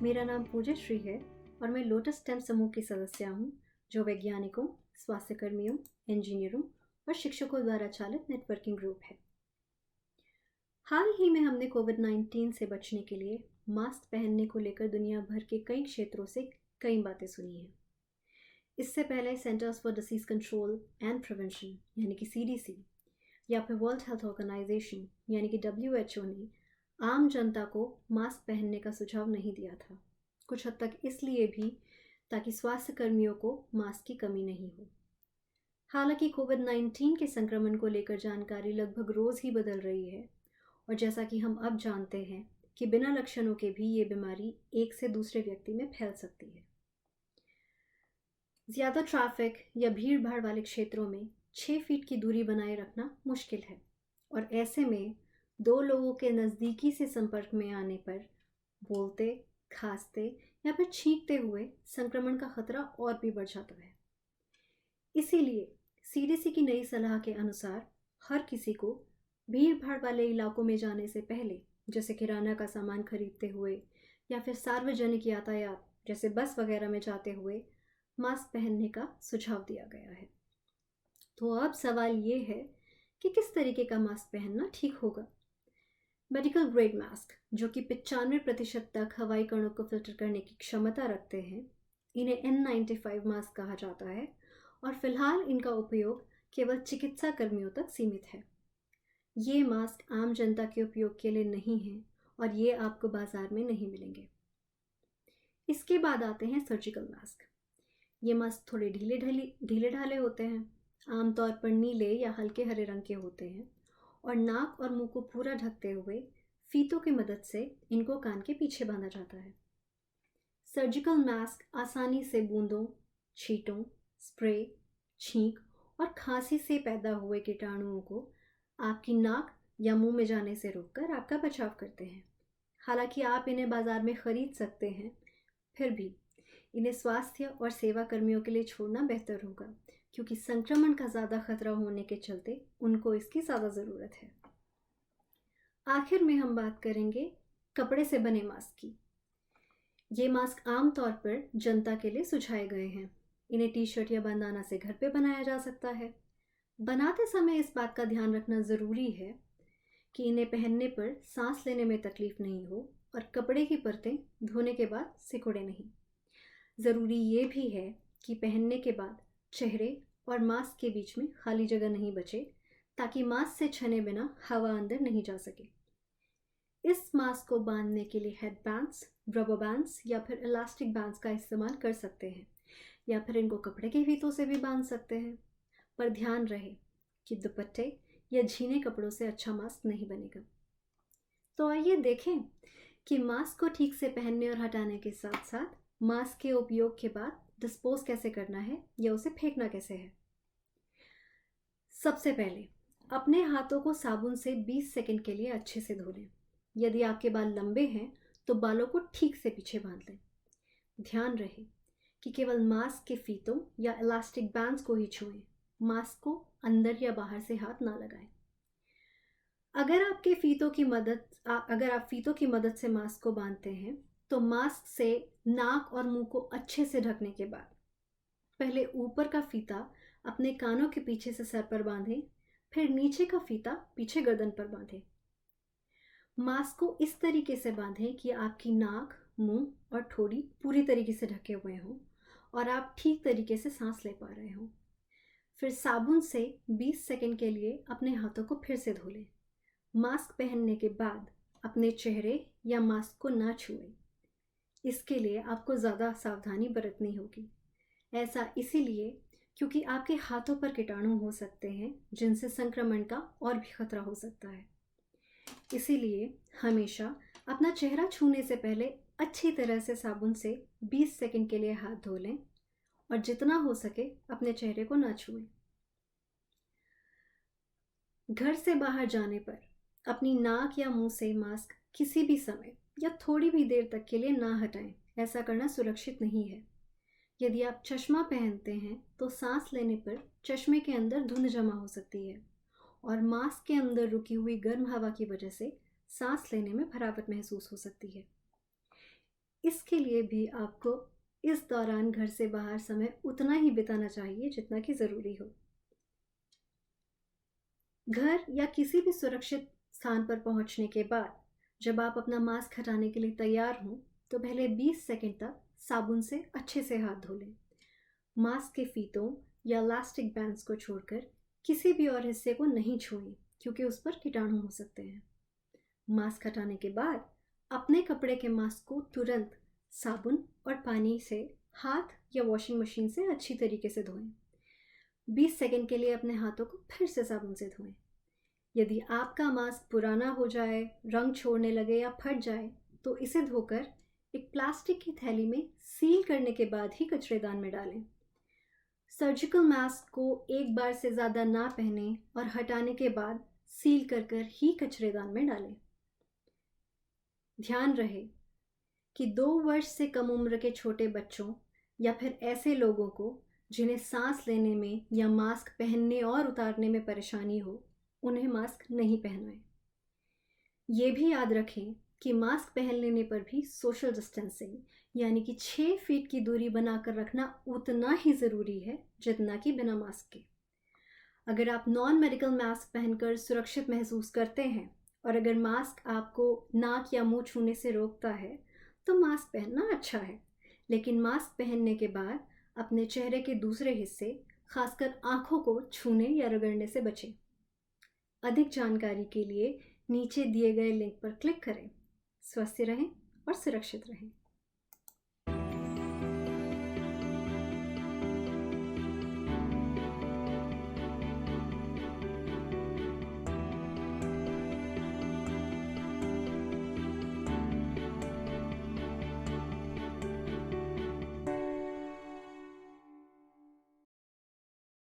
मेरा नाम पूजा श्री है और मैं लोटस स्टेम समूह की सदस्य हूँ जो वैज्ञानिकों, स्वास्थ्य कर्मियों, इंजीनियरों और शिक्षकों द्वारा चालित नेटवर्किंग ग्रुप है। हाल ही में हमने कोविड-19 से बचने के लिए मास्क पहनने को लेकर दुनिया भर के कई क्षेत्रों से कई बातें सुनी हैं। इससे पहले centres for disease control and prevention यानी कि CDC या फिर वर्ल्ड हेल्थ ऑर्गेनाइजेशन यानी कि WHO ने आम जनता को मास्क पहनने का सुझाव नहीं दिया था, कुछ हद तक इसलिए भी ताकि स्वास्थ्य कर्मियों को मास्क की कमी नहीं हो। हालांकि कोविड-19 के संक्रमण को लेकर जानकारी लगभग रोज ही बदल रही है और जैसा कि हम अब जानते हैं कि बिना लक्षणों के भी ये बीमारी एक से दूसरे व्यक्ति में फैल सकती है। ज़्यादा ट्रैफिक या भीड़ भाड़ वाले क्षेत्रों में 6 फीट की दूरी बनाए रखना मुश्किल है और ऐसे में 2 लोगों के नज़दीकी से संपर्क में आने पर बोलते, खांसते या फिर छींकते हुए संक्रमण का खतरा और भी बढ़ जाता है। इसीलिए CDC की नई सलाह के अनुसार हर किसी को भीड़ भाड़ वाले इलाकों में जाने से पहले, जैसे किराना का सामान खरीदते हुए या फिर सार्वजनिक यातायात जैसे बस वगैरह में जाते हुए मास्क पहनने का सुझाव दिया गया है। तो अब सवाल ये है कि किस तरीके का मास्क पहनना ठीक होगा। मेडिकल ग्रेड मास्क जो कि 95% तक हवाई कणों को फिल्टर करने की क्षमता रखते हैं, इन्हें N95 मास्क कहा जाता है और फिलहाल इनका उपयोग केवल चिकित्सा कर्मियों तक सीमित है। ये मास्क आम जनता के उपयोग के लिए नहीं हैं और ये आपको बाजार में नहीं मिलेंगे। इसके बाद आते हैं सर्जिकल मास्क। ये मास्क थोड़े ढीले ढाले होते हैं, आमतौर पर नीले या हल्के हरे रंग के होते हैं और नाक और मुंह को पूरा ढकते हुए फीतों की मदद से इनको कान के पीछे बांधा जाता है। सर्जिकल मास्क आसानी से बूंदों, छींटों, स्प्रे, छींक और खांसी से पैदा हुए कीटाणुओं को आपकी नाक या मुंह में जाने से रोककर आपका बचाव करते हैं। हालांकि आप इन्हें बाजार में खरीद सकते हैं, फिर भी इन्हें स्वास्थ्य और सेवा कर्मियों के लिए छोड़ना बेहतर होगा क्योंकि संक्रमण का ज़्यादा खतरा होने के चलते उनको इसकी ज़्यादा ज़रूरत है। आखिर में हम बात करेंगे कपड़े से बने मास्क की। ये मास्क आमतौर पर जनता के लिए सुझाए गए हैं। इन्हें टी-शर्ट या बंदाना से घर पे बनाया जा सकता है। बनाते समय इस बात का ध्यान रखना ज़रूरी है कि इन्हें पहनने पर सांस लेने में तकलीफ नहीं हो और कपड़े की परतें धोने के बाद सिकुड़े नहीं। ज़रूरी ये भी है कि पहनने के बाद चेहरे और मास्क के बीच में खाली जगह नहीं बचे ताकि मास्क से छने बिना हवा अंदर नहीं जा सके। इस मास्क को बांधने के लिए हेड बैंड्स, रबर बैंड्स या फिर इलास्टिक बैंड्स का इस्तेमाल कर सकते हैं या फिर इनको कपड़े के फीतों से भी बांध सकते हैं, पर ध्यान रहे कि दुपट्टे या झीने कपड़ों से अच्छा मास्क नहीं बनेगा। तो आइए देखें कि मास्क को ठीक से पहनने और हटाने के साथ साथ मास्क के उपयोग के बाद डिस्पोज कैसे करना है या उसे फेंकना कैसे है। सबसे पहले अपने हाथों को साबुन से 20 सेकंड के लिए अच्छे से धो लें। यदि आपके बाल लंबे हैं तो बालों को ठीक से पीछे बांध लें। ध्यान रहे कि केवल मास्क के फीतों या इलास्टिक बैंड्स को ही छुएं, मास्क को अंदर या बाहर से हाथ ना लगाएं। अगर आप फीतों की मदद से मास्क को बांधते हैं तो मास्क से नाक और मुंह को अच्छे से ढकने के बाद पहले ऊपर का फीता अपने कानों के पीछे से सर पर बांधें, फिर नीचे का फीता पीछे गर्दन पर बांधें। मास्क को इस तरीके से बांधें कि आपकी नाक, मुंह और ठोड़ी पूरी तरीके से ढके हुए हों और आप ठीक तरीके से सांस ले पा रहे हों। फिर साबुन से 20 सेकंड के लिए अपने हाथों को फिर से धो लें। मास्क पहनने के बाद अपने चेहरे या मास्क को ना छुएं। इसके लिए आपको ज़्यादा सावधानी बरतनी होगी। ऐसा इसीलिए क्योंकि आपके हाथों पर कीटाणु हो सकते हैं जिनसे संक्रमण का और भी खतरा हो सकता है। इसीलिए हमेशा अपना चेहरा छूने से पहले अच्छी तरह से साबुन से 20 सेकंड के लिए हाथ धो लें और जितना हो सके अपने चेहरे को ना छुएं। घर से बाहर जाने पर अपनी नाक या मुंह से मास्क किसी भी समय या थोड़ी भी देर तक के लिए ना हटाएं। ऐसा करना सुरक्षित नहीं है। यदि आप चश्मा पहनते हैं तो सांस लेने पर चश्मे के अंदर धुंध जमा हो सकती है और मास्क के अंदर रुकी हुई गर्म हवा की वजह से सांस लेने में भरावट महसूस हो सकती है। इसके लिए भी आपको इस दौरान घर से बाहर समय उतना ही बिताना चाहिए जितना कि ज़रूरी हो। घर या किसी भी सुरक्षित स्थान पर पहुंचने के बाद जब आप अपना मास्क हटाने के लिए तैयार हों, तो पहले 20 सेकंड तक साबुन से अच्छे से हाथ धो लें। मास्क के फीतों या इलास्टिक बैंड्स को छोड़कर किसी भी और हिस्से को नहीं छुएं, क्योंकि उस पर कीटाणु हो सकते हैं। मास्क हटाने के बाद अपने कपड़े के मास्क को तुरंत साबुन और पानी से हाथ या वॉशिंग मशीन से अच्छी तरीके से धोएं। 20 सेकंड के लिए अपने हाथों को फिर से साबुन से धोएं। यदि आपका मास्क पुराना हो जाए, रंग छोड़ने लगे या फट जाए, तो इसे धोकर एक प्लास्टिक की थैली में सील करने के बाद ही कचरेदान में डालें। सर्जिकल मास्क को एक बार से ज़्यादा ना पहनें और हटाने के बाद सील कर ही कचरेदान में डालें। ध्यान रहे कि 2 वर्ष से कम उम्र के छोटे बच्चों या फिर ऐसे लोगों को जिन्हें सांस लेने में या मास्क पहनने और उतारने में परेशानी हो, उन्हें मास्क नहीं पहनाएं। ये भी याद रखें कि मास्क पहन लेने पर भी सोशल डिस्टेंसिंग यानी कि 6 फीट की दूरी बनाकर रखना उतना ही ज़रूरी है जितना कि बिना मास्क के। अगर आप नॉन मेडिकल मास्क पहनकर सुरक्षित महसूस करते हैं और अगर मास्क आपको नाक या मुंह छूने से रोकता है, तो मास्क पहनना अच्छा है। लेकिन मास्क पहनने के बाद अपने चेहरे के दूसरे हिस्से, खासकर आँखों को छूने या रगड़ने से बचें। अधिक जानकारी के लिए नीचे दिए गए लिंक पर क्लिक करें। स्वस्थ रहें और सुरक्षित रहें।